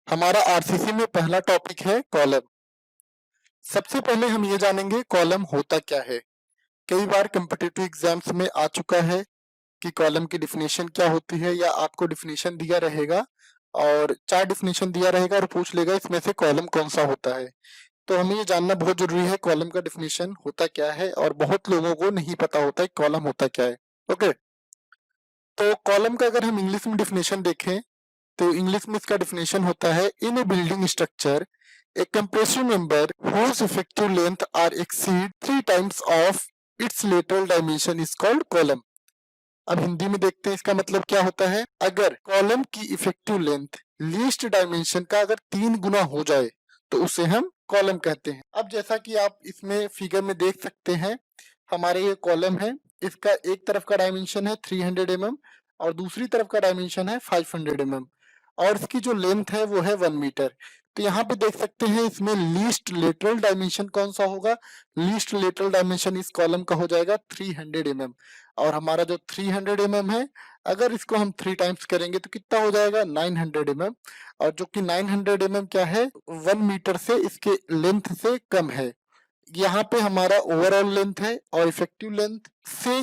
हमारा आरसीसी में पहला टॉपिक है कॉलम। सबसे पहले हम ये जानेंगे कॉलम होता क्या है। कई बार कम्पिटिटिव एग्जाम्स में आ चुका है कि कॉलम की डिफिनेशन क्या होती है, या आपको डिफिनेशन दिया रहेगा और 4 डिफिनेशन दिया रहेगा और पूछ लेगा इसमें से कॉलम कौन सा होता है। तो हमें ये जानना बहुत जरूरी है कॉलम का डिफिनेशन होता क्या है, और बहुत लोगों को नहीं पता होता है कॉलम होता क्या है। ओके, तो कॉलम का अगर हम इंग्लिश में डिफिनेशन देखें तो इंग्लिश में इसका डिफिनेशन होता है in a building structure a compressive member whose effective length are exceed 3 times of its lateral dimension is called column। अब हिंदी में देखते हैं इसका मतलब क्या होता है। अगर कॉलम की इफेक्टिव लेंथ लीस्ट डायमेंशन का अगर 3 गुना हो जाए तो उसे हम कॉलम कहते हैं। अब जैसा कि आप इसमें फिगर में देख सकते हैं, हमारे ये कॉलम है, इसका एक तरफ का डायमेंशन है 300 mm और दूसरी तरफ का डायमेंशन है 500 mm, और इसकी जो लेंथ है वो है 1 मीटर। तो यहाँ पे देख सकते हैं इसमें लीस्ट लेटरल डायमेंशन कौन सा होगा। लीस्ट लेटरल डायमेंशन इस कॉलम का हो जाएगा 300 mm, और हमारा जो 300 mm है अगर इसको हम 3 टाइम्स करेंगे तो कितना हो जाएगा 900 mm, और जो कि 900 mm क्या है 1 मीटर से इसके लेंथ से कम है। यहाँ पे हमारा ओवरऑल लेंथ है और इफेक्टिव लेंथ से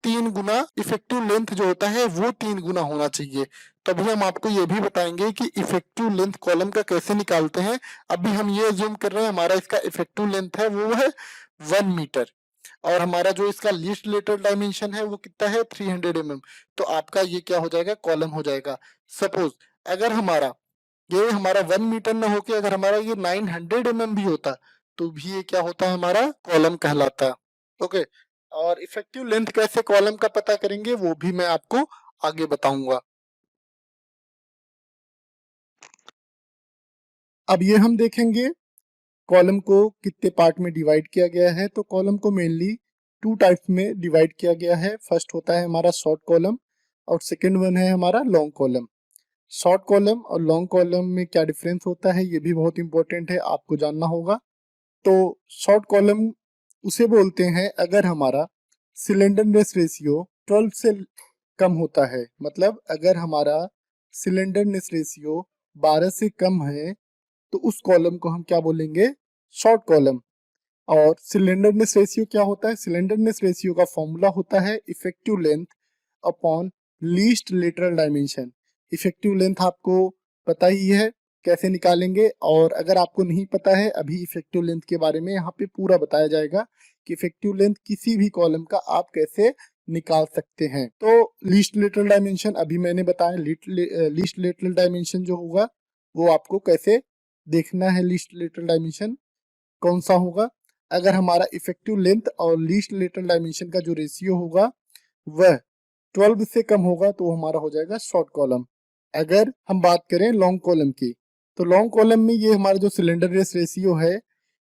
3 गुना इफेक्टिव लेंथ जो होता है वो 3 गुना होना चाहिए। तभी हम आपको ये भी बताएंगे कि इफेक्टिव लेंथ कॉलम का कैसे निकालते हैं। अभी हम ये अज्यूम कर रहे हैं हमारा इसका इफेक्टिव लेंथ है वो है 1 मीटर, और हमारा जो इसका लीस्ट लेटरल डायमेंशन है वो कितना है 300 mm। तो आपका ये क्या हो जाएगा कॉलम हो जाएगा। सपोज अगर हमारा 1 मीटर ना होके अगर हमारा ये 900 mm भी होता तो भी ये क्या होता है हमारा कॉलम कहलाता। ओके, और इफेक्टिव लेंथ कैसे कॉलम का पता करेंगे वो भी मैं आपको आगे बताऊंगा। अब ये हम देखेंगे कॉलम को कितने पार्ट में डिवाइड किया गया है। तो कॉलम को मेनली 2 टाइप्स में डिवाइड किया गया है। फर्स्ट होता है हमारा शॉर्ट कॉलम और सेकेंड वन है हमारा लॉन्ग कॉलम। शॉर्ट कॉलम और लॉन्ग कॉलम में क्या डिफरेंस होता है ये भी बहुत इंपॉर्टेंट है, आपको जानना होगा। तो शॉर्ट कॉलम उसे बोलते हैं अगर हमारा सिलेंडरनेस रेशियो 12 से कम होता है, मतलब अगर हमारा सिलेंडरनेस रेशियो 12 से कम है तो उस कॉलम को हम क्या बोलेंगे शॉर्ट कॉलम। और सिलेंडरनेस रेशियो क्या होता है, सिलेंडरनेस रेशियो का फॉर्मूला होता है effective length upon least lateral dimension. Effective length आपको पता ही है कैसे निकालेंगे, और अगर आपको नहीं पता है अभी इफेक्टिव लेंथ के बारे में यहाँ पे पूरा बताया जाएगा कि इफेक्टिव लेंथ किसी भी कॉलम का आप कैसे निकाल सकते हैं। तो लीस्ट लेटरल डायमेंशन अभी मैंने बताया, लीस्ट लेटरल डायमेंशन जो होगा वो आपको कैसे देखना है, लीस्ट लेटरल डायमेंशन कौन सा होगा। अगर हमारा इफेक्टिव लेंथ और लीस्ट लेटरल डायमेंशन का जो रेशियो होगा वह 12 से कम होगा तो हमारा हो जाएगा शॉर्ट कॉलम। अगर हम बात करें लॉन्ग कॉलम की तो लॉन्ग कॉलम में ये हमारा जो सिलेंडर रेस रेशियो है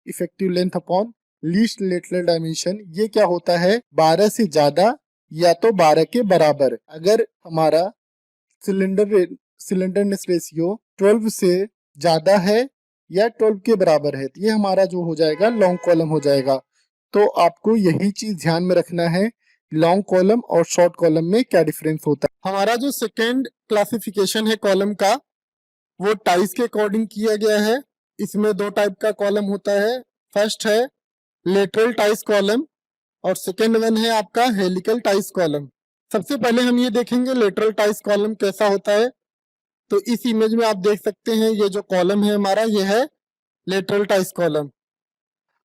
effective length upon least lateral dimension, ये क्या होता है 12 से ज्यादा या तो 12 के बराबर। अगर हमारा सिलेंडरनेस रेशियो 12 से ज्यादा है या 12 के बराबर है तो ये हमारा जो हो जाएगा लॉन्ग कॉलम हो जाएगा। तो आपको यही चीज ध्यान में रखना है लॉन्ग कॉलम और शॉर्ट कॉलम में क्या डिफरेंस होता है। हमारा जो सेकेंड क्लासिफिकेशन है कॉलम का वो टाइज के अकॉर्डिंग किया गया है। इसमें 2 टाइप का कॉलम होता है। फर्स्ट है लेटरल टाइज कॉलम और सेकेंड वन है आपका हेलिकल टाइज कॉलम। सबसे पहले हम ये देखेंगे लेटरल टाइज कॉलम कैसा होता है। तो इस इमेज में आप देख सकते हैं ये जो कॉलम है हमारा ये है लेटरल टाइज कॉलम।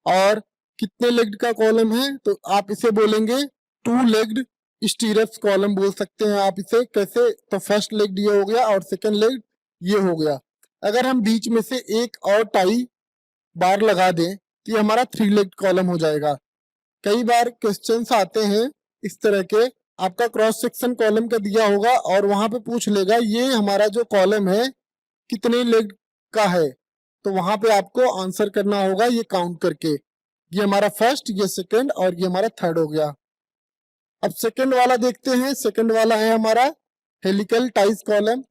और कितने लेग्ड का कॉलम है तो आप इसे बोलेंगे 2 लेग्ड स्टीरप्स कॉलम बोल सकते हैं आप इसे। कैसे, तो फर्स्ट लेग ये हो गया और सेकंड लेग ये हो गया। अगर हम बीच में से एक और टाई बार लगा दें तो ये हमारा 3 लेग कॉलम हो जाएगा। कई बार क्वेश्चंस आते हैं इस तरह के, आपका क्रॉस सेक्शन कॉलम का दिया होगा और वहां पे पूछ लेगा ये हमारा जो कॉलम है कितने लेग का है, तो वहां पे आपको आंसर करना होगा ये काउंट करके। ये हमारा फर्स्ट, ये सेकंड और ये हमारा थर्ड हो गया। अब सेकंड वाला देखते हैं। सेकंड वाला है हमारा helical ties column.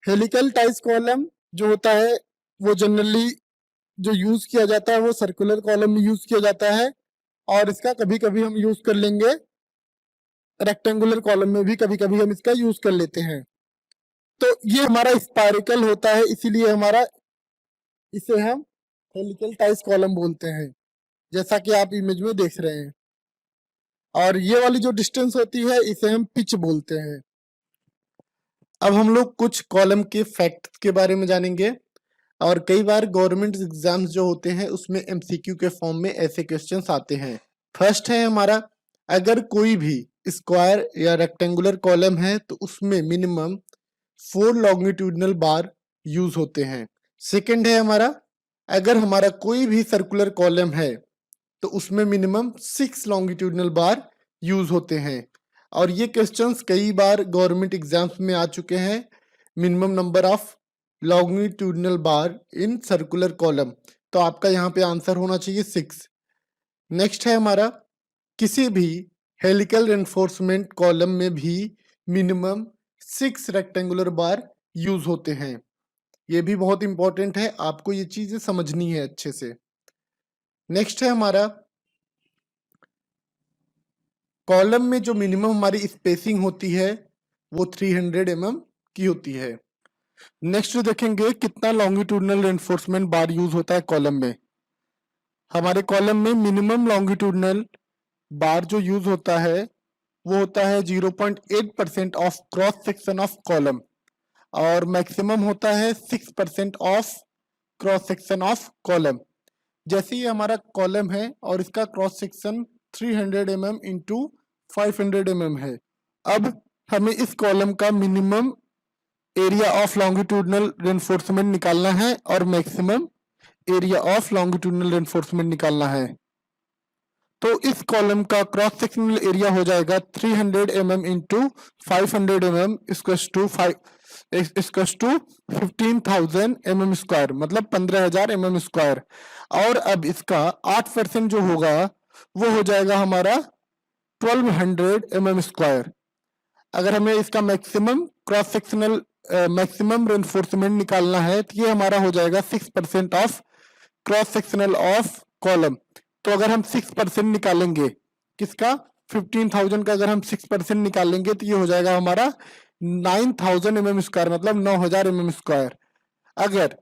Helical ties column जो होता है वो जनरली जो यूज किया जाता है वो सर्कुलर कॉलम में यूज किया जाता है, और इसका कभी कभी हम यूज कर लेंगे रेक्टेंगुलर कॉलम में भी, कभी कभी हम इसका यूज कर लेते हैं। तो ये हमारा स्पाइरिकल होता है, इसीलिए हमारा इसे हम हेलिकल टाइज कॉलम बोलते हैं, जैसा कि आप इमेज में देख रहे हैं। और ये वाली जो डिस्टेंस होती है इसे हम पिच बोलते हैं। अब हम लोग कुछ कॉलम के फैक्ट के बारे में जानेंगे। और कई बार गवर्नमेंट एग्जाम्स जो होते हैं उसमें एमसीक्यू के फॉर्म में ऐसे क्वेश्चंस आते हैं। फर्स्ट है हमारा, अगर कोई भी स्क्वायर या रेक्टेंगुलर कॉलम है तो उसमें मिनिमम 4 लॉन्गिट्यूडनल बार यूज होते हैं। सेकंड है हमारा, अगर हमारा कोई भी सर्कुलर कॉलम है तो उसमें मिनिमम 6 लॉन्गिट्यूडनल बार यूज होते हैं। और ये क्वेश्चंस कई बार गवर्नमेंट एग्जाम्स में आ चुके हैं। Minimum number of longitudinal bar in circular column, तो आपका यहाँ पे आंसर होना चाहिए 6। नेक्स्ट है हमारा, किसी भी हेलिकल रेनफोर्समेंट कॉलम में भी मिनिमम 6 रेक्टेंगुलर बार यूज होते हैं। ये भी बहुत इंपॉर्टेंट है, आपको ये चीजें समझनी है अच्छे से। नेक्स्ट है हमारा, कॉलम में जो मिनिमम हमारी स्पेसिंग होती है वो 300 mm की होती है। नेक्स्ट देखेंगे कितना लॉन्गिट्यूडनल रेनफोर्समेंट बार यूज होता है कॉलम में। हमारे कॉलम में मिनिमम लॉन्गिट्यूडनल बार जो यूज होता है वो होता है 0.8% of cross section of column, और मैक्सिमम होता है 6% of cross section of column. जैसे ये हमारा कॉलम है और इसका cross section 300 mm into 500 mm है। अब हमें इस कॉलम का minimum area of longitudinal reinforcement निकालना है और maximum area of longitudinal reinforcement निकालना है। तो इस कॉलम का क्रॉस सेक्शनल एरिया हो जाएगा 300 mm into 500 mm equals to 15,000 mm square, मतलब 15,000 mm स्क्वायर। और अब इसका 8% जो होगा वो हो जाएगा हमारा 1200 mm स्क्वायर। अगर हमें इसका maximum cross sectional maximum reinforcement निकालना है तो ये हमारा हो जाएगा 6% of cross sectional of column. तो अगर हम 6% निकालेंगे किसका, 15,000 का अगर हम 6% निकालेंगे तो ये हो जाएगा हमारा 9,000 mm स्क्वायर, मतलब 9,000 mm स्क्वायर। अगर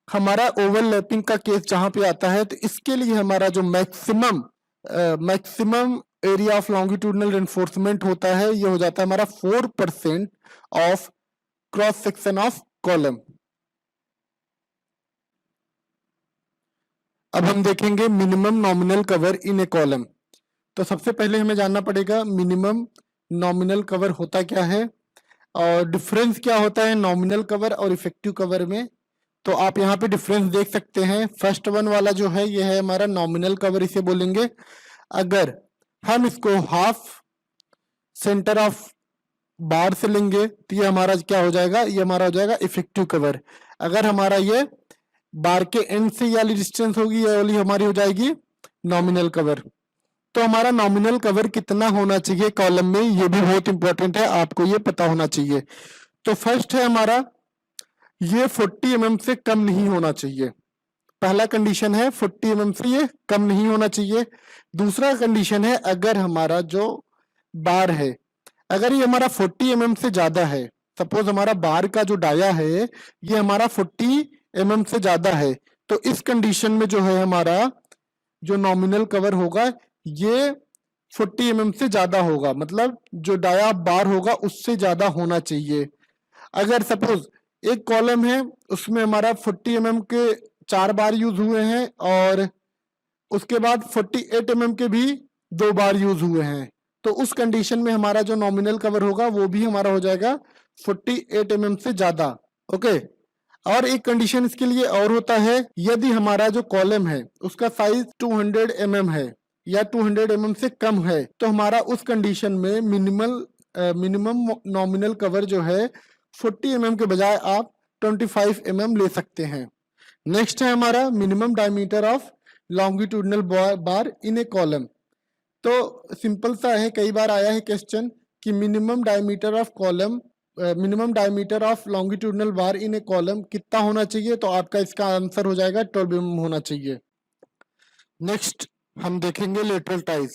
हमारा ओवरलैपिंग का केस जहां पे आता है तो इसके लिए हमारा जो maximum area of longitudinal reinforcement होता है ये हो जाता है हमारा 4% of cross section of column. अब हम देखेंगे minimum nominal cover in A column. तो सबसे पहले हमें जानना पड़ेगा मिनिमम नॉमिनल कवर होता क्या है और डिफरेंस क्या होता है नॉमिनल कवर और इफेक्टिव कवर में। तो आप यहाँ पे डिफरेंस देख सकते हैं। फर्स्ट वन वाला जो है ये है हमारा नॉमिनल कवर, इसे बोलेंगे। अगर हम इसको हाफ सेंटर ऑफ बार से लेंगे तो ये हमारा क्या हो जाएगा, ये हमारा हो जाएगा इफेक्टिव कवर। अगर हमारा ये बार के एंड से ये वाली डिस्टेंस होगी, ये वाली हमारी हो जाएगी नॉमिनल कवर। तो हमारा नॉमिनल कवर कितना होना चाहिए कॉलम में, ये भी बहुत इंपॉर्टेंट है, आपको ये पता होना चाहिए। तो फर्स्ट है हमारा, ये 40 mm से कम नहीं होना चाहिए। पहला कंडीशन है 40 mm से ये कम नहीं होना चाहिए। दूसरा कंडीशन है अगर हमारा जो बार है अगर ये हमारा 40 mm से ज्यादा है, सपोज हमारा बार का जो डाया है ये हमारा 40 mm से ज्यादा है, तो इस कंडीशन में जो है हमारा जो नॉमिनल कवर होगा ये 40 mm से ज्यादा होगा, मतलब जो डाया बार होगा उससे ज्यादा होना चाहिए। अगर सपोज एक कॉलम है उसमें हमारा 40 mm के 4 बार यूज हुए हैं और उसके बाद 48 mm के भी 2 बार यूज हुए हैं, तो उस कंडीशन में हमारा जो नॉमिनल कवर होगा वो भी हमारा हो जाएगा 48 mm से ज्यादा। ओके। और एक कंडीशन इसके लिए और होता है, यदि हमारा जो कॉलम है उसका साइज 200 mm है या 200 mm से कम है, तो हमारा उस कंडीशन में मिनिमम नॉमिनल कवर जो है 40 mm के बजाय आप 25 mm ले सकते हैं। नेक्स्ट है हमारा minimum diameter of longitudinal bar in A column. तो सिंपल सा है, कई बार आया है क्वेश्चन कि minimum diameter of longitudinal bar in A column कितना होना चाहिए, तो आपका इसका आंसर हो जाएगा 12 mm होना चाहिए। नेक्स्ट हम देखेंगे लेटरल टाइज।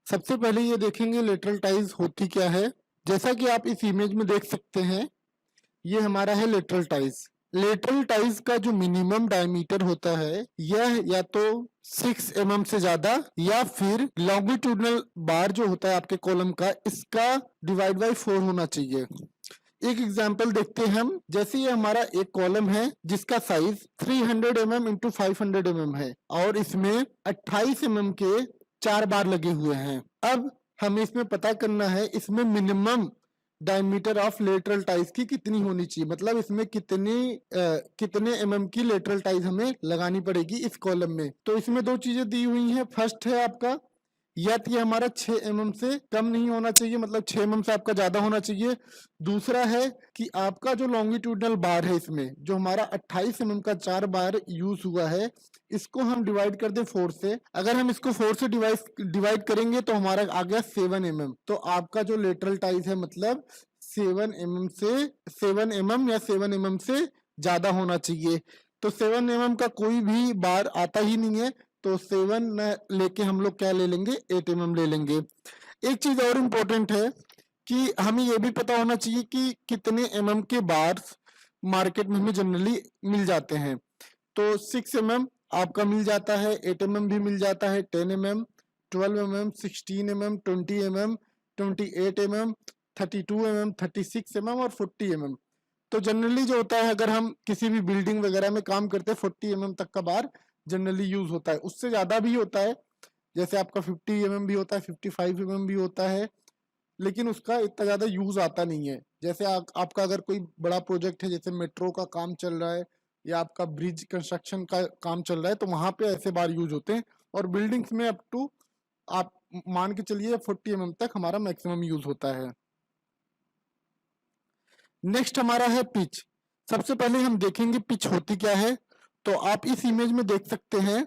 सबसे पहले ये देखेंगे लेटरल टाइज होती क्या है। जैसा कि आप इस इमेज में देख सकते हैं ये हमारा है लेटरल टाइज। लेटरल टाइज का जो मिनिमम डायमीटर होता है यह या तो 6 mm से ज्यादा या फिर लॉन्गिट्यूडनल बार जो होता है आपके कॉलम का, इसका डिवाइड बाय 4 होना चाहिए। एक एग्जाम्पल देखते हैं हम। जैसे ये हमारा एक कॉलम है जिसका साइज 300 mm इंटू 500 mm है और इसमें 28 mm के 4 बार लगे हुए हैं। अब हमें इसमें पता करना है इसमें minimum diameter of lateral ties की कितनी होनी चाहिए, मतलब इसमें कितने mm की लेटरल टाइज हमें लगानी पड़ेगी इस कॉलम में। तो इसमें दो चीजें दी हुई हैं। फर्स्ट है आपका या तो ये हमारा 6 mm से कम नहीं होना चाहिए, मतलब 6 mm से आपका ज्यादा होना चाहिए। दूसरा है कि आपका जो लॉन्गिट्यूडनल बार है इसमें जो हमारा 28 mm का 4 बार यूज हुआ है, इसको हम डिवाइड कर दें 4 से। अगर हम इसको 4 से डिवाइड करेंगे तो हमारा आ गया 7 mm। तो आपका जो लेटरल टाइज है मतलब 7 mm या 7 mm से ज्यादा होना चाहिए। तो 7 mm का कोई भी बार आता ही नहीं है, तो 7 लेके हम लोग क्या ले लेंगे, 8 mm ले लेंगे। एक चीज और इम्पोर्टेंट है कि हमें ये भी पता होना चाहिए कि कितने mm के बार्स मार्केट में हमें जनरली मिल जाते हैं। तो 6 mm आपका मिल जाता है, 8 mm भी मिल जाता है, 10 mm, 12 mm, 16 mm, 20 mm, 28 mm, 32 mm, 36 mm और 40 mm। तो जनरली जो होता है अगर हम किसी भी बिल्डिंग वगैरह में काम करते हैं 40 mm तक का बार जनरली यूज होता है। उससे ज्यादा भी होता है, जैसे आपका 50 mm भी होता है, 55 mm भी होता है, लेकिन उसका इतना ज्यादा यूज आता नहीं है। जैसे आपका अगर कोई बड़ा प्रोजेक्ट है, जैसे मेट्रो का काम चल रहा है या आपका ब्रिज कंस्ट्रक्शन का काम चल रहा है, तो वहां पे ऐसे बार यूज होते हैं। और बिल्डिंग्स में अप टू आप मान के चलिए 40 mm तक हमारा मैक्सिमम यूज होता है। नेक्स्ट हमारा है पिच। सबसे पहले हम देखेंगे पिच होती क्या है। तो आप इस इमेज में देख सकते हैं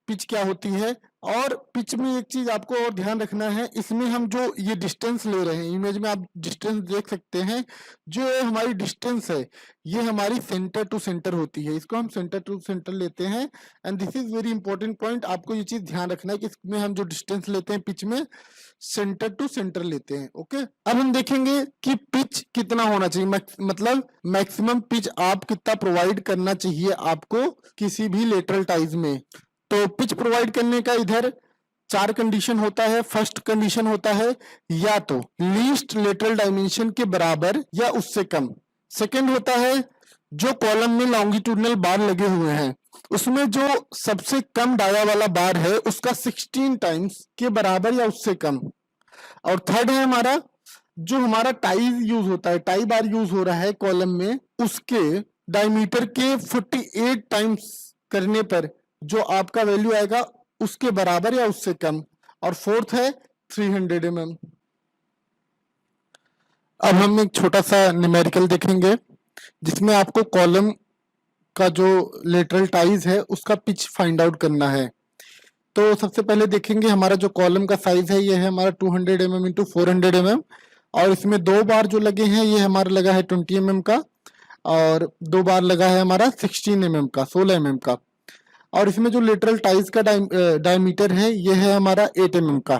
पिच क्या होती है। और पिच में एक चीज आपको और ध्यान रखना है, इसमें हम जो ये डिस्टेंस ले रहे हैं, इमेज में आप डिस्टेंस देख सकते हैं, जो हमारी डिस्टेंस है ये हमारी सेंटर टू सेंटर होती है, इसको हम सेंटर टू सेंटर लेते हैं। And this is very important point, आपको ये चीज ध्यान रखना है कि इसमें हम जो डिस्टेंस लेते हैं पिच में सेंटर टू सेंटर लेते हैं। ओके, अब हम देखेंगे कि पिच कितना होना चाहिए, मतलब मैक्सिमम पिच आप कितना प्रोवाइड करना चाहिए आपको किसी भी लेटरल टाइज में। तो पिच प्रोवाइड करने का इधर 4 कंडीशन होता है। फर्स्ट कंडीशन होता है या तो लीस्ट लेटरल डायमेंशन के बराबर या उससे कम। सेकंड होता है जो कॉलम में लॉन्गिट्यूडनल बार लगे हुए हैं उसमें जो सबसे कम डाया वाला बार है उसका 16 टाइम्स के बराबर या उससे कम। और थर्ड है हमारा जो हमारा टाई यूज होता है, टाई बार यूज हो रहा है कॉलम में, उसके डायमीटर के 48 टाइम्स करने पर जो आपका वैल्यू आएगा उसके बराबर या उससे कम। और फोर्थ है 300 mm। अब हम एक छोटा सा न्यूमेरिकल देखेंगे जिसमें आपको कॉलम का जो लेटरल टाइज है उसका पिच फाइंड आउट करना है। तो सबसे पहले देखेंगे हमारा जो कॉलम का साइज है ये है हमारा 200 mm इंटू 400 mm। और इसमें 2 बार जो लगे हैं ये हमारा लगा है 20 mm का, और 2 बार लगा है हमारा 16 mm का, 16 mm का। और इसमें जो लेटरल टाइज का डायमीटर है ये है हमारा 8 mm का।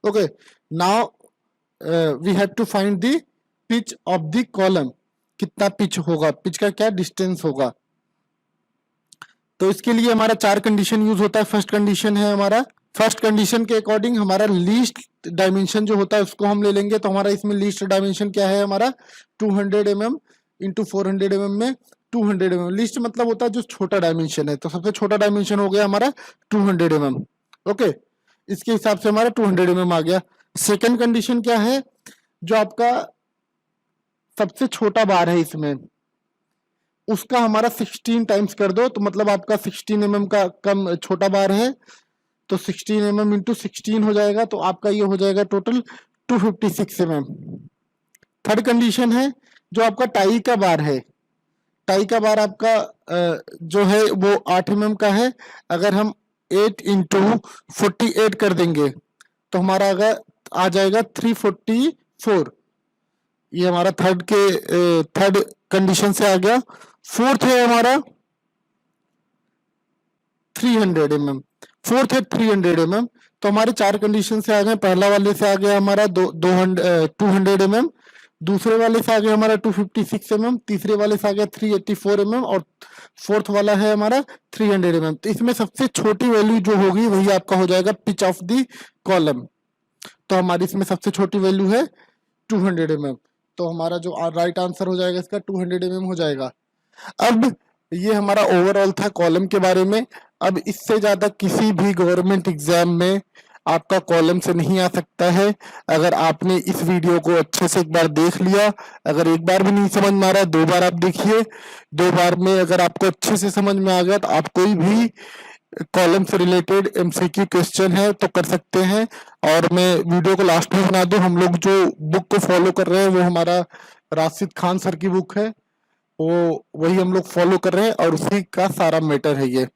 Okay, now we have to find the pitch of the column. कितना पिच होगा, पिच का क्या डिस्टेंस होगा। तो इसके लिए हमारा 4 कंडीशन यूज होता है। फर्स्ट कंडीशन है हमारा, फर्स्ट कंडीशन के अकॉर्डिंग हमारा लीस्ट डायमेंशन जो होता है उसको हम ले लेंगे। तो हमारा इसमें लीस्ट डायमेंशन क्या है हमारा 200 mm इंटू 400 mm में 200 mm। लीस्ट मतलब होता है जो छोटा डायमेंशन है, तो सबसे छोटा डायमेंशन हो गया हमारा 200 mm। ओके, इसके हिसाब से हमारा 200 mm आ गया। सेकेंड कंडीशन क्या है, जो आपका सबसे छोटा बार है इसमें उसका हमारा 16 टाइम्स कर दो, तो मतलब आपका 16 mm का कम छोटा बार है, तो 16 mm इंटू 16 हो जाएगा, तो आपका ये हो जाएगा टोटल 256 mm। थर्ड कंडीशन है जो आपका टाई का बार है, टाई का बार आपका जो है वो 8 mm का है। अगर हम 8 इंटू 48 कर देंगे तो हमारा अगर आ जाएगा 344। ये हमारा थर्ड कंडीशन से आ गया। फोर्थ है हमारा 300 mm, फोर्थ है 300 mm। तो हमारे 4 कंडीशन से आ गए। पहला वाले से आ गया हमारा 200 mm, दूसरे वाले से आ गया हमारा 256 mm, तीसरे वाले से आ गया 384 mm और फोर्थ वाला है हमारा 300 mm। तो इसमें सबसे छोटी वैल्यू जो होगी वही आपका हो जाएगा पिच ऑफ दी कॉलम। तो हमारी इसमें सबसे छोटी वैल्यू है 200 mm। तो हमारा जो राइट आंसर हो जाएगा इसका 200 mm हो जाएगा। अब ये हमारा ओवरऑल था कॉलम के बारे में। अब इससे ज्यादा किसी भी गवर्नमेंट एग्जाम में आपका कॉलम से नहीं आ सकता है। अगर आपने इस वीडियो को अच्छे से एक बार देख लिया, अगर एक बार भी नहीं समझ में आ रहा है 2 बार आप देखिए, 2 बार में अगर आपको अच्छे से समझ में आ गया तो आप कोई भी कॉलम से रिलेटेड एमसीक्यू क्वेश्चन है तो कर सकते हैं। और मैं वीडियो को लास्ट में बना दूं, हम लोग जो बुक को फॉलो कर रहे हैं वो हमारा राशिद खान सर की बुक है, वो वही हम लोग फॉलो कर रहे हैं और उसी का सारा मैटर है ये।